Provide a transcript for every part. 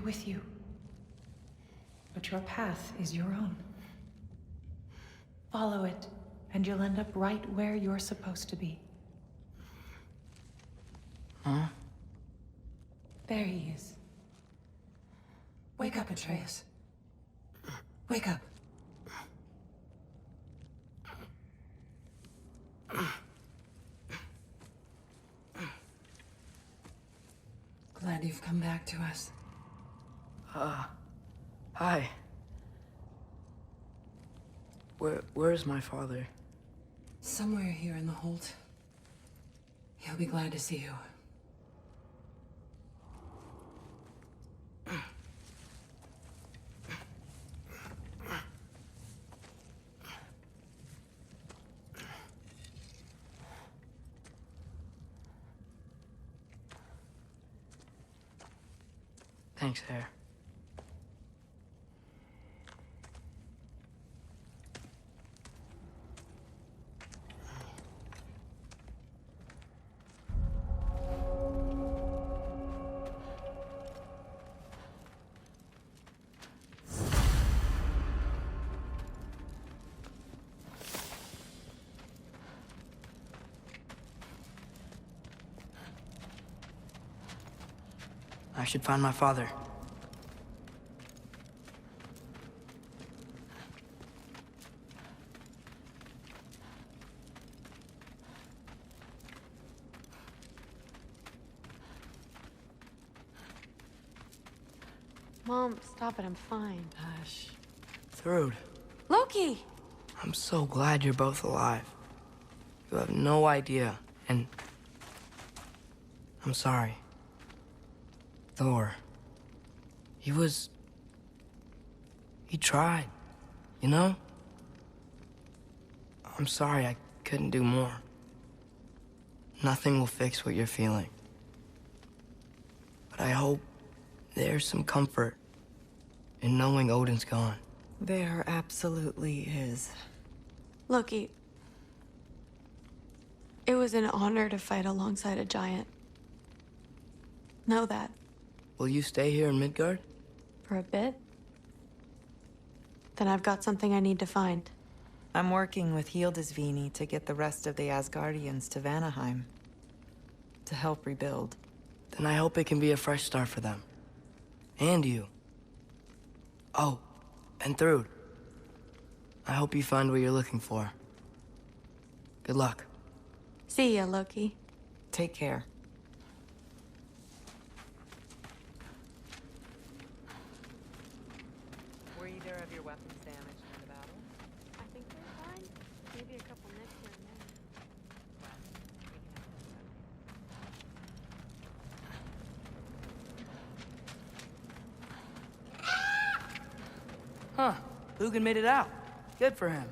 with you. But your path is your own. Follow it, and you'll end up right where you're supposed to be. Huh? There he is. Wake up, Atreus. Wake up. Glad you've come back to us. Hi. Where's my father? Somewhere here in the Holt. He'll be glad to see you. Thanks, Hare. I should find my father. Mom, stop it, I'm fine. Hush. Thrud, Loki! I'm so glad you're both alive. You have no idea, and I'm sorry. Thor. He tried, you know? I'm sorry I couldn't do more. Nothing will fix what you're feeling. But I hope there's some comfort in knowing Odin's gone. There absolutely is. Loki, it was an honor to fight alongside a giant. Know that. Will you stay here in Midgard? For a bit? Then I've got something I need to find. I'm working with Hildisvini to get the rest of the Asgardians to Vanaheim. To help rebuild. Then I hope it can be a fresh start for them. And you. Oh, and Thrud. I hope you find what you're looking for. Good luck. See ya, Loki. Take care. Were either of your weapons damaged in the battle? I think they're fine. Maybe a couple nicks here and there. Huh. Lugan made it out. Good for him.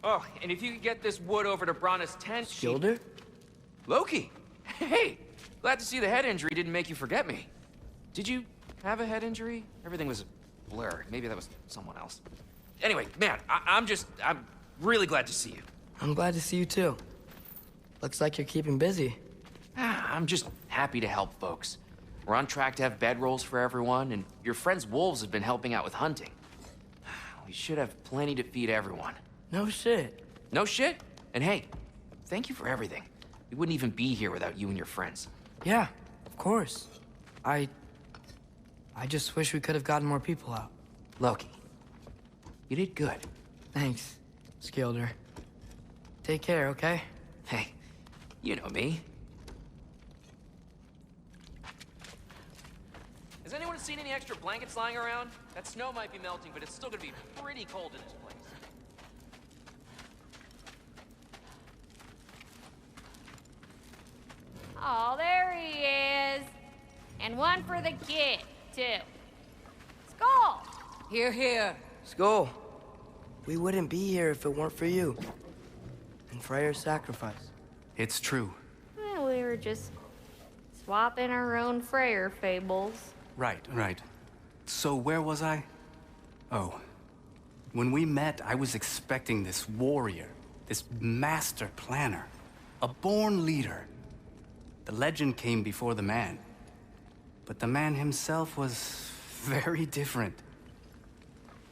Oh, and if you could get this wood over to Brana's tent, Skilder? Loki! Hey! Glad to see the head injury didn't make you forget me. Did you have a head injury? Everything was a blur. Maybe that was someone else. Anyway, man, I'm really glad to see you. I'm glad to see you too. Looks like you're keeping busy. I'm just happy to help folks. We're on track to have bedrolls for everyone, and your friend's wolves have been helping out with hunting. We should have plenty to feed everyone. No shit. No shit? And hey, thank you for everything. We wouldn't even be here without you and your friends. Yeah, of course. I just wish we could have gotten more people out. Loki, you did good. Thanks, Skilder. Take care, okay? Hey, you know me. Has anyone seen any extra blankets lying around? That snow might be melting, but it's still gonna be pretty cold in this place. Oh, there he is. And one for the kid, too. Skull! Here, here. Skull, we wouldn't be here if it weren't for you. And Freyr's sacrifice. It's true. Well, we were just swapping our own Freyr fables. Right. So where was I? Oh. When we met, I was expecting this warrior, this master planner, a born leader. The legend came before the man. But the man himself was very different.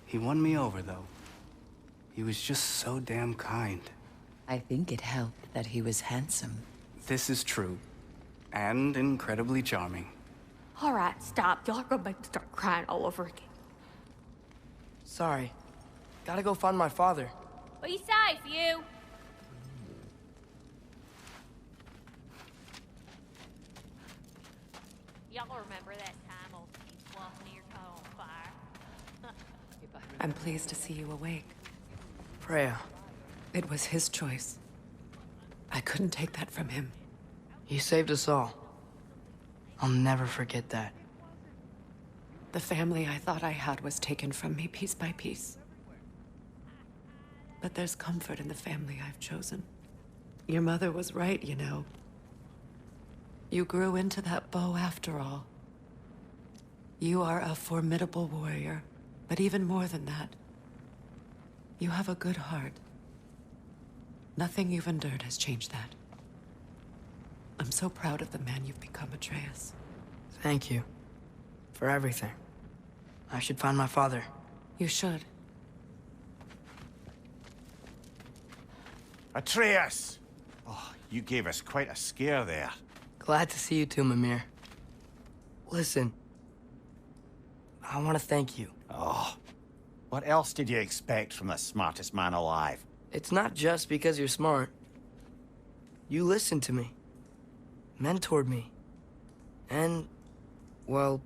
He won me over, though. He was just so damn kind. I think it helped that he was handsome. This is true. And incredibly charming. All right, stop. Y'all are gonna make me start crying all over again. Sorry. Gotta go find my father. Be safe, you. Y'all remember that time old Steve walking your car on fire? I'm pleased to see you awake. Freya, It was his choice. I couldn't take that from him. you saved us all. I'll never forget that. The family I thought I had was taken from me piece by piece. But there's comfort in the family I've chosen. Your mother was right, you know. You grew into that bow after all. You are a formidable warrior, but even more than that, you have a good heart. Nothing you've endured has changed that. I'm so proud of the man you've become, Atreus. Thank you. For everything. I should find my father. You should. Atreus! Oh, you gave us quite a scare there. Glad to see you too, Mimir. Listen. I want to thank you. Oh, what else did you expect from the smartest man alive? It's not just because you're smart. You listened to me. Mentored me. And, well,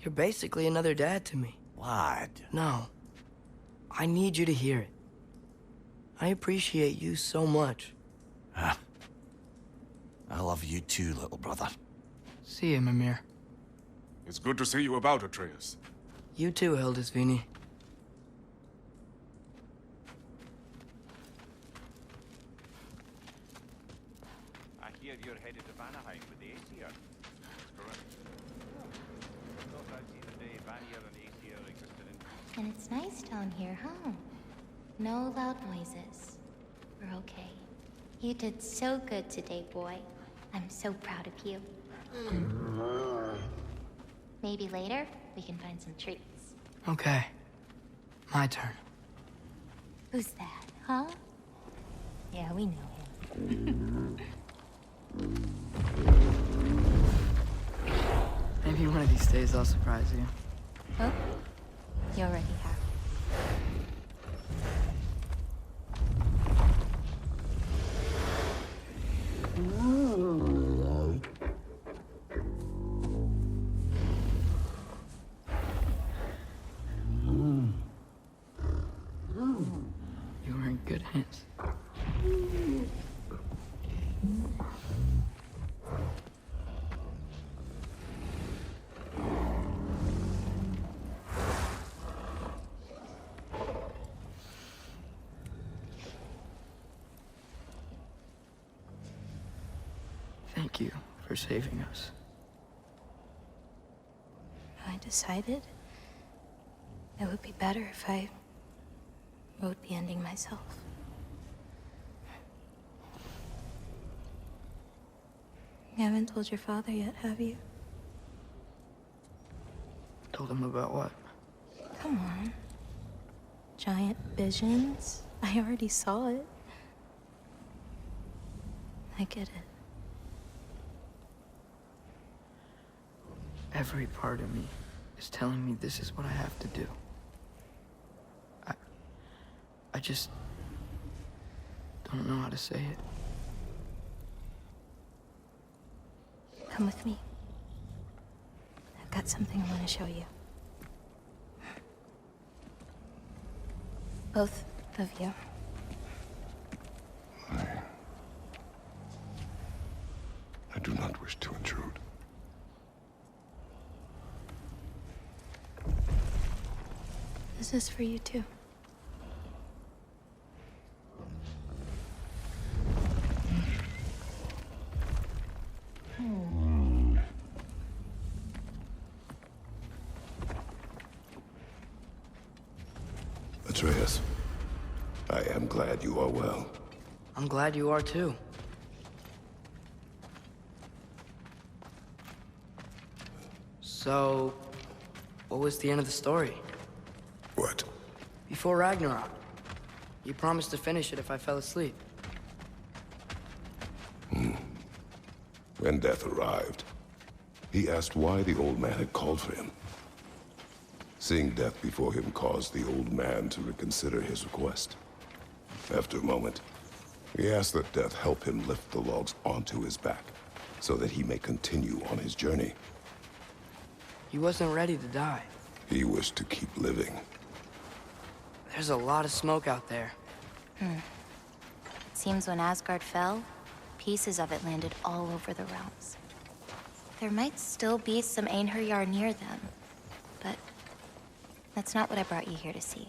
you're basically another dad to me. Lad. No. I need you to hear it. I appreciate you so much. Huh? I love you too, little brother. See you, Mimir. It's good to see you about, Atreus. You too, Hildisvini. I hear you're headed to Vanaheim with the Aesir. That's correct. Thought I'd seen the day Vanir and Aesir existed in... And it's nice down here, huh? No loud noises. We're okay. You did so good today, boy. I'm so proud of you. Maybe later, we can find some treats. Okay. My turn. Who's that, huh? Yeah, we know him. Maybe one of these days I'll surprise you. Oh? You already have. You were in good hands. Thank you for saving us. I decided it would be better if I wrote the ending myself. You haven't told your father yet, have you? Told him about what? Come on. Giant visions? I already saw it. I get it. Every part of me is telling me this is what I have to do. I just don't know how to say it. Come with me. I've got something I want to show you. Both of you. I do not wish to intrude. This is for you too. Atreus. I am glad you are well. I'm glad you are too. So, what was the end of the story? What? Before Ragnarok, you promised to finish it if I fell asleep. When death arrived, he asked why the old man had called for him. Seeing death before him caused the old man to reconsider his request. After a moment, he asked that death help him lift the logs onto his back, so that he may continue on his journey. He wasn't ready to die. He wished to keep living. There's a lot of smoke out there. It seems when Asgard fell, pieces of it landed all over the realms. There might still be some Einherjar near them, but that's not what I brought you here to see.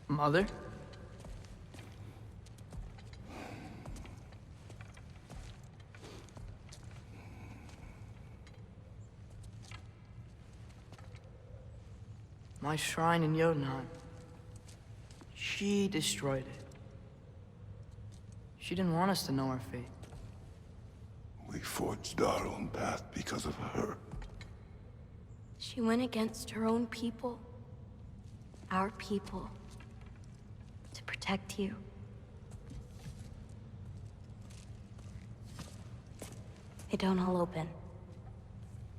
Mother? My shrine in Jotunheim. She destroyed it. She didn't want us to know our fate. We forged our own path because of her. She went against her own people. Our people. To protect you. They don't all open.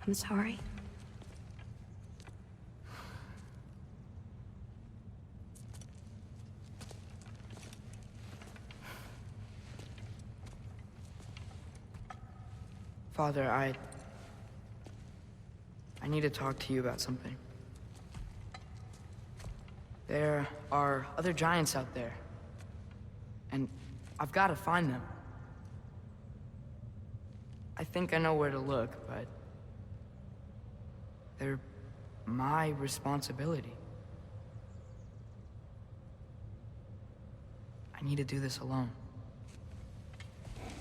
I'm sorry. Father, I need to talk to you about something. There are other giants out there, and I've got to find them. I think I know where to look, but they're my responsibility. I need to do this alone.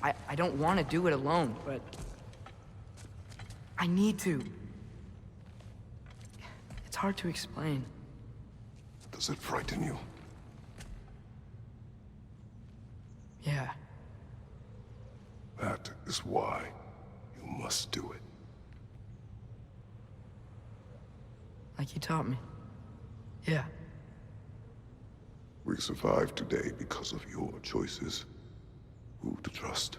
I don't want to do it alone, but I need to. It's hard to explain. Does it frighten you? Yeah. That is why you must do it. Like you taught me. Yeah. We survived today because of your choices. Who to trust.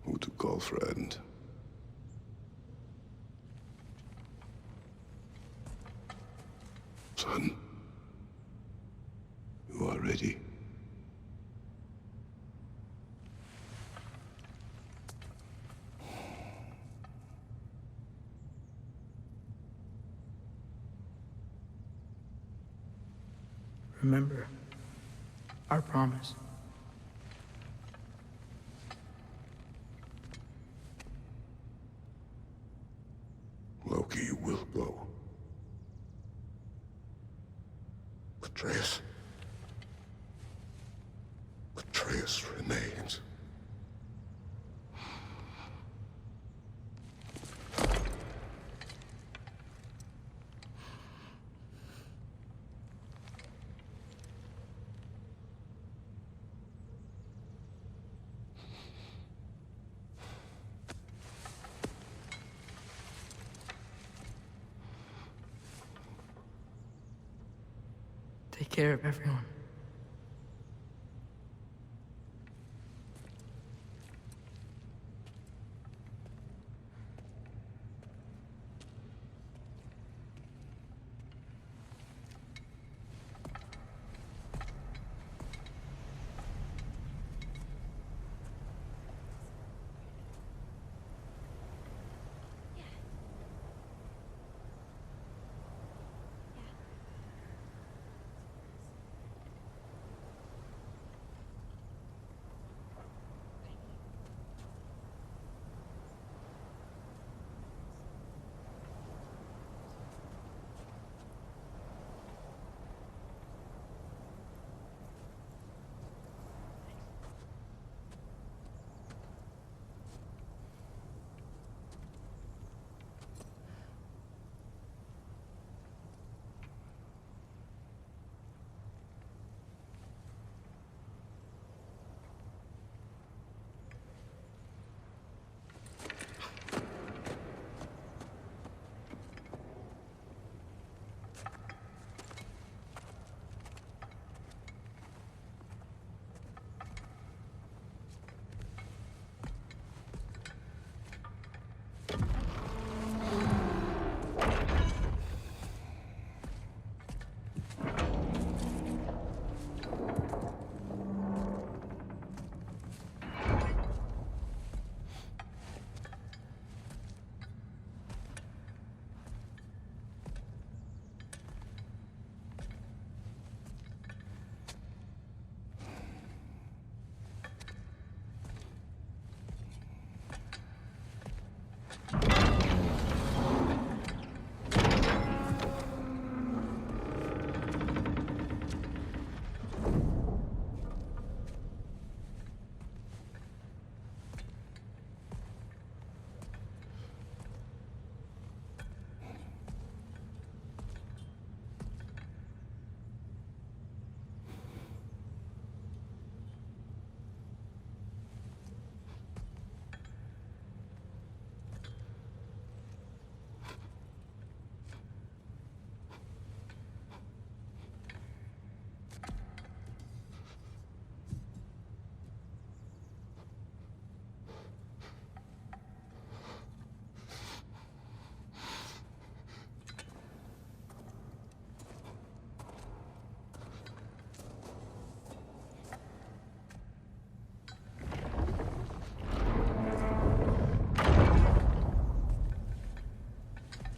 Who to call friend. Son. You are ready. Remember our promise. Loki will go. Atreus. Atreus remains. Take care of everyone.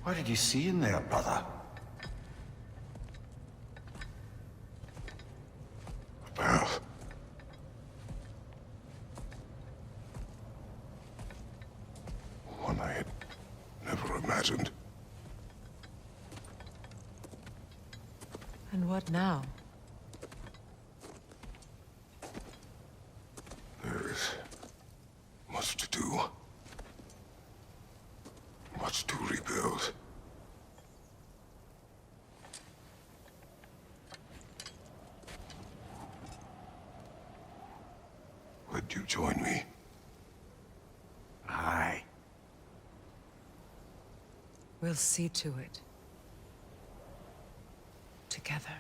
What did you see in there, brother? A path. One I had never imagined. And what now? There is much to do. Much to rebuild. Would you join me? Aye. We'll see to it. Together.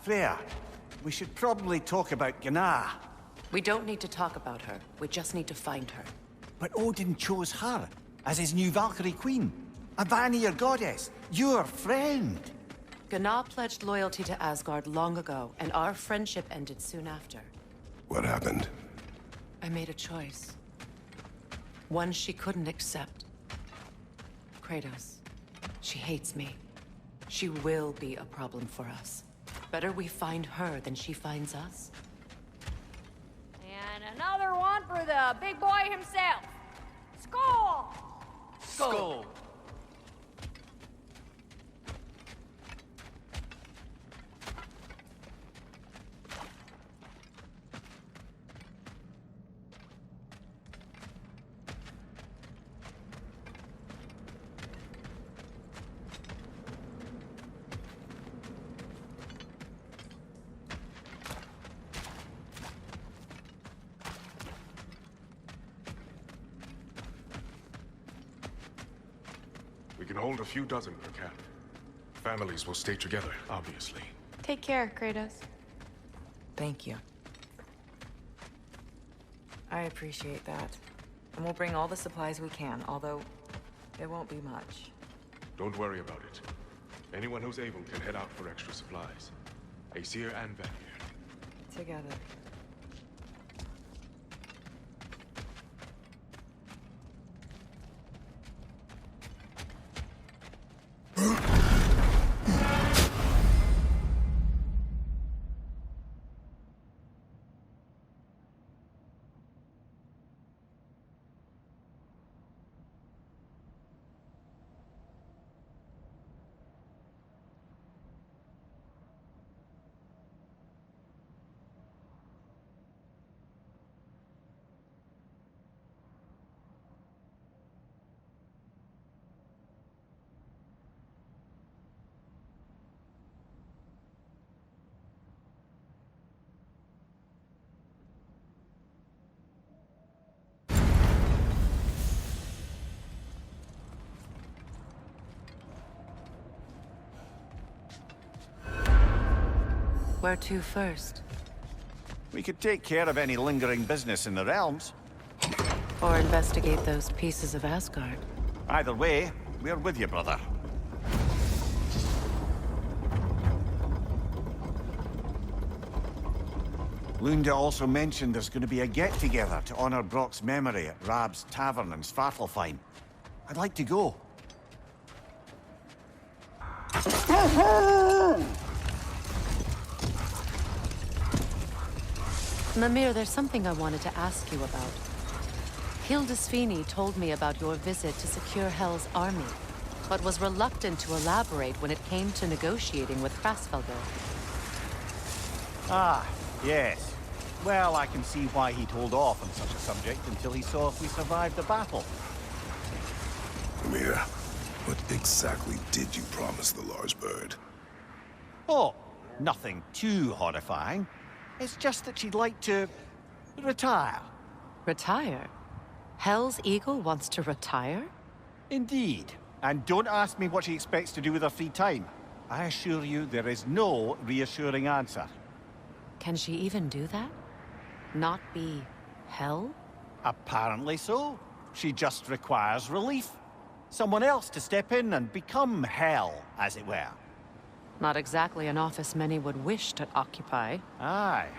Freya, we should probably talk about Gná. We don't need to talk about her. We just need to find her. But Odin chose her as his new Valkyrie queen. A Vanir goddess, your friend. Gná pledged loyalty to Asgard long ago, and our friendship ended soon after. What happened? I made a choice. One she couldn't accept. Kratos. She hates me. She will be a problem for us. Better we find her than she finds us. And another one for the big boy himself. Skull! Skull! We can hold a few dozen per camp. Families will stay together, obviously. Take care, Kratos. Thank you. I appreciate that. And we'll bring all the supplies we can, although it won't be much. Don't worry about it. Anyone who's able can head out for extra supplies. Aesir and Vanir. Together. Where to first? We could take care of any lingering business in the realms. Or investigate those pieces of Asgard? Either way, we're with you, brother. Lunda also mentioned there's going to be a get-together to honor Brock's memory at Rab's Tavern in Svartalfheim. I'd like to go. Mimir, there's something I wanted to ask you about. Hildisvini told me about your visit to secure Hell's army, but was reluctant to elaborate when it came to negotiating with Krasfelder. Ah, yes. Well, I can see why he'd hold off on such a subject until he saw if we survived the battle. Amir, what exactly did you promise the large bird? Oh, nothing too horrifying. It's just that she'd like to retire. Retire? Hell's Eagle wants to retire? Indeed. And don't ask me what she expects to do with her free time. I assure you there is no reassuring answer. Can she even do that? Not be Hell? Apparently so. She just requires relief. Someone else to step in and become Hell, as it were. Not exactly an office many would wish to occupy. Aye.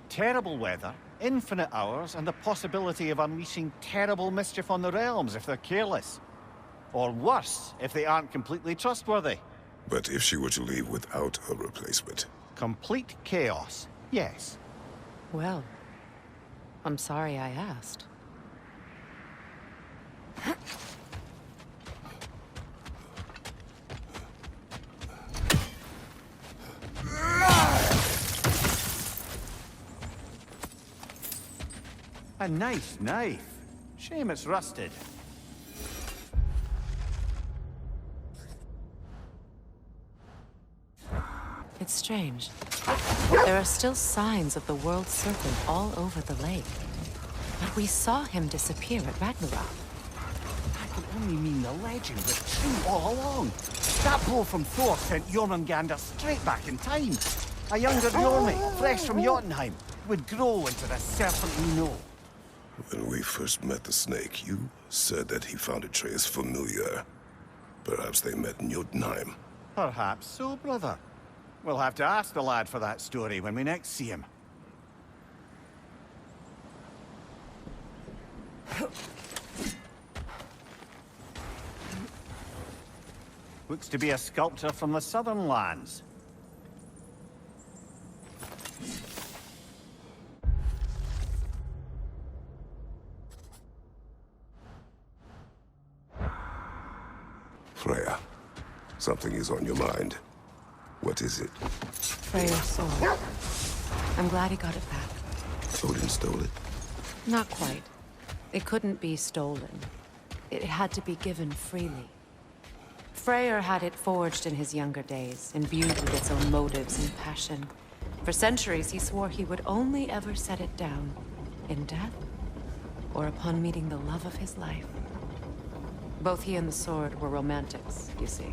Terrible weather, infinite hours, and the possibility of unleashing terrible mischief on the realms if they're careless. Or worse, if they aren't completely trustworthy. But if she were to leave without a replacement? Complete chaos, yes. Well, I'm sorry I asked. A nice knife. Shame it's rusted. It's strange. There are still signs of the World Serpent all over the lake. But we saw him disappear at Ragnarök. That can only mean the legend was true all along. That blow from Thor sent Jormungandr straight back in time. A younger Jormi, fresh from Jotunheim, would grow into the serpent we know. When we first met the snake, you said that he found Atreus familiar. Perhaps they met in Jotunheim. Perhaps so, brother. We'll have to ask the lad for that story when we next see him. Looks to be a sculptor from the southern lands. Freya, something is on your mind. What is it? Freya's sword. I'm glad he got it back. Odin stole it? Not quite. It couldn't be stolen. It had to be given freely. Freyr had it forged in his younger days, imbued with its own motives and passion. For centuries, he swore he would only ever set it down in death or upon meeting the love of his life. Both he and the sword were romantics, you see.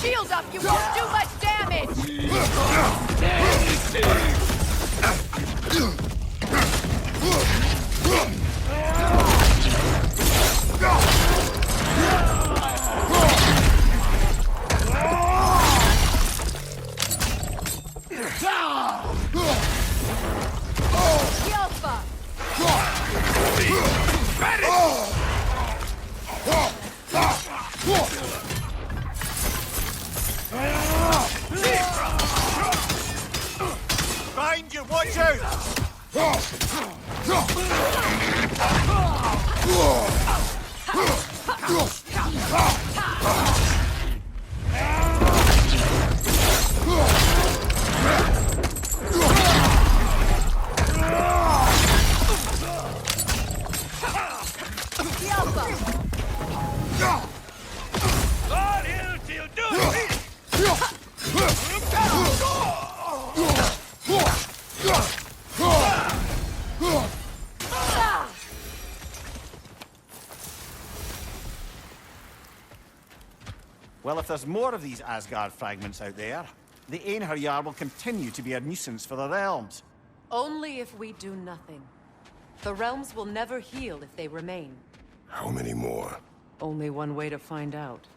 Shield up, you won't do much damage! Behind you, watch out! Vad vill du? Well, if there's more of these Asgard fragments out there, the Einherjar will continue to be a nuisance for the realms. Only if we do nothing. The realms will never heal if they remain. How many more? Only one way to find out.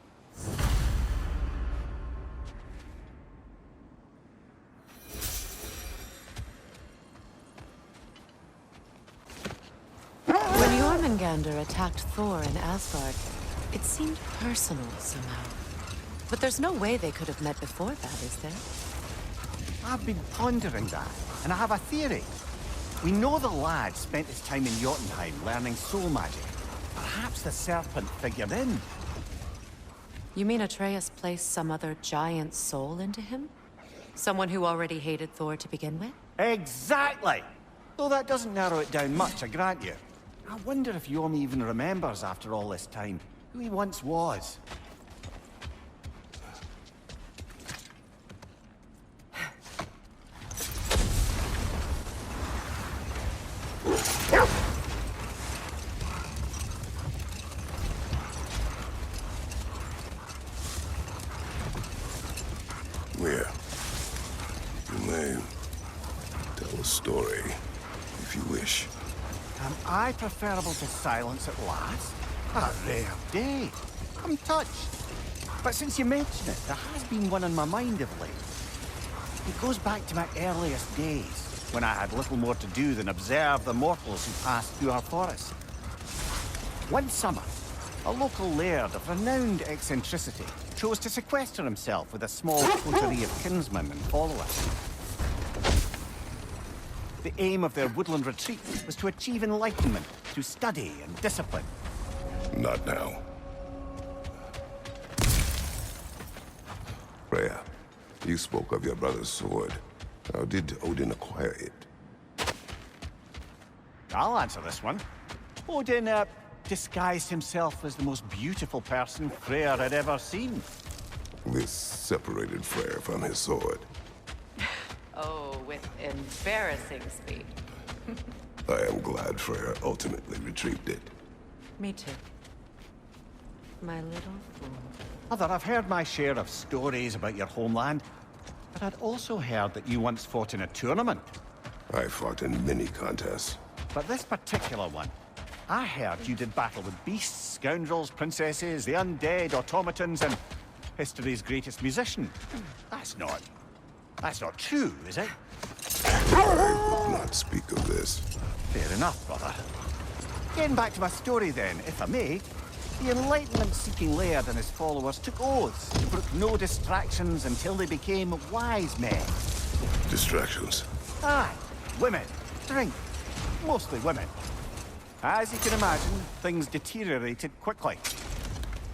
When Jormungandr attacked Thor in Asgard, it seemed personal somehow. But there's no way they could have met before that, is there? I've been pondering that, and I have a theory. We know the lad spent his time in Jotunheim learning soul magic. Perhaps the serpent figured in. You mean Atreus placed some other giant soul into him? Someone who already hated Thor to begin with? Exactly! Though that doesn't narrow it down much, I grant you. I wonder if Yorm even remembers after all this time who he once was. Where? You may tell a story, if you wish. Am I preferable to silence at last? A rare day. I'm touched. But since you mention it, there has been one on my mind of late. It goes back to my earliest days, when I had little more to do than observe the mortals who passed through our forest. One summer, a local laird of renowned eccentricity chose to sequester himself with a small coterie of kinsmen and followers. The aim of their woodland retreat was to achieve enlightenment through study and discipline. Not now. Freya, you spoke of your brother's sword. How did Odin acquire it? I'll answer this one. Odin, disguised himself as the most beautiful person Freyr had ever seen. This separated Freyr from his sword. Oh, with embarrassing speed. I am glad Freyr ultimately retrieved it. Me too. My little fool. Mother, I've heard my share of stories about your homeland, but I'd also heard that you once fought in a tournament. I fought in many contests. But this particular one, I heard you did battle with beasts, scoundrels, princesses, the undead, automatons, and history's greatest musician. That's not true, is it? I would not speak of this. Fair enough, brother. Getting back to my story then, if I may. The Enlightenment-seeking laird and his followers took oaths to brook no distractions until they became wise men. Distractions? Aye. Women. Drink. Mostly women. As you can imagine, things deteriorated quickly.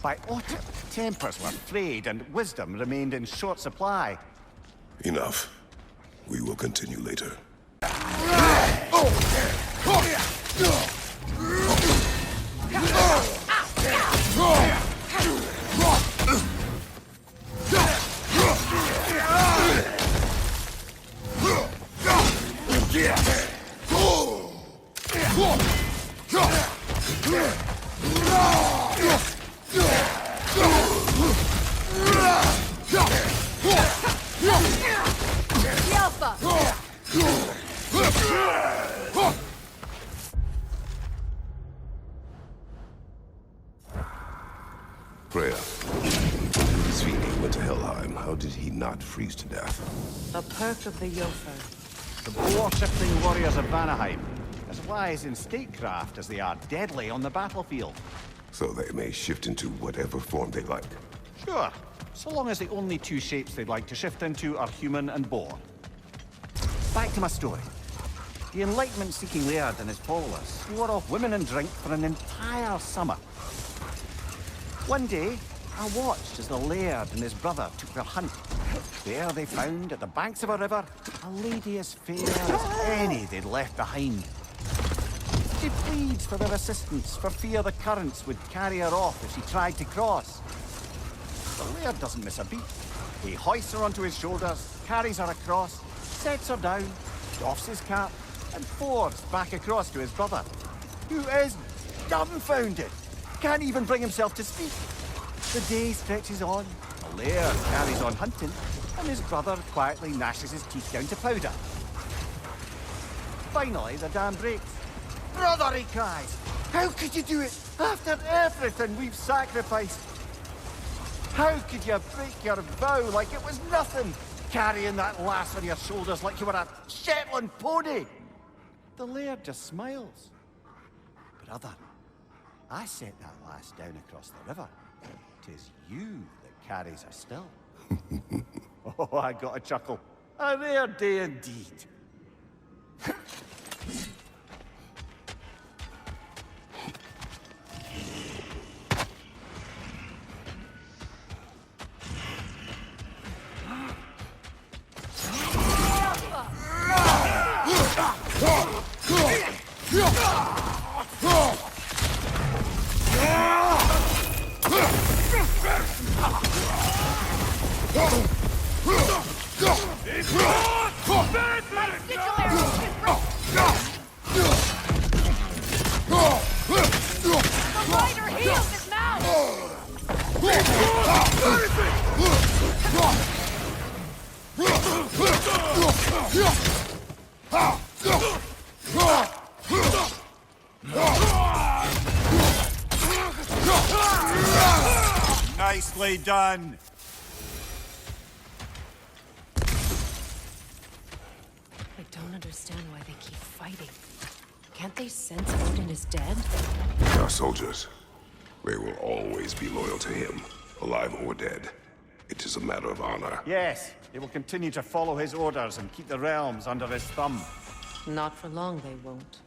By autumn, tempers were frayed and wisdom remained in short supply. Enough. We will continue later. Freya, when Svini went to Helheim, how did he not freeze to death? A perk of the Jofur. The boar-shifting warriors of Vanaheim, as wise in statecraft as they are deadly on the battlefield. So they may shift into whatever form they like. Sure, so long as the only two shapes they'd like to shift into are human and boar. Back to my story. The Enlightenment-seeking laird and his followers swore off women and drink for an entire summer. One day, I watched as the laird and his brother took their hunt. There they found, at the banks of a river, a lady as fair as any they'd left behind. She pleads for their assistance, for fear the currents would carry her off if she tried to cross. The laird doesn't miss a beat. He hoists her onto his shoulders, carries her across, sets her down, doffs his cap, and fords back across to his brother, who is dumbfounded, can't even bring himself to speak. The day stretches on. The laird carries on hunting, and his brother quietly gnashes his teeth down to powder. Finally, the dam breaks. Brother, he cries, how could you do it after everything we've sacrificed? How could you break your vow like it was nothing, carrying that lass on your shoulders like you were a Shetland pony? The laird just smiles. Brother, I set that lass down across the river. 'Tis you that carries her still. Oh, I got a chuckle. A rare day indeed. Nicely done. I don't understand why they keep fighting. Can't they sense Odin is dead? Our soldiers. They will always be loyal to him, alive or dead. It is a matter of honor. Yes, they will continue to follow his orders and keep the realms under his thumb. Not for long, they won't.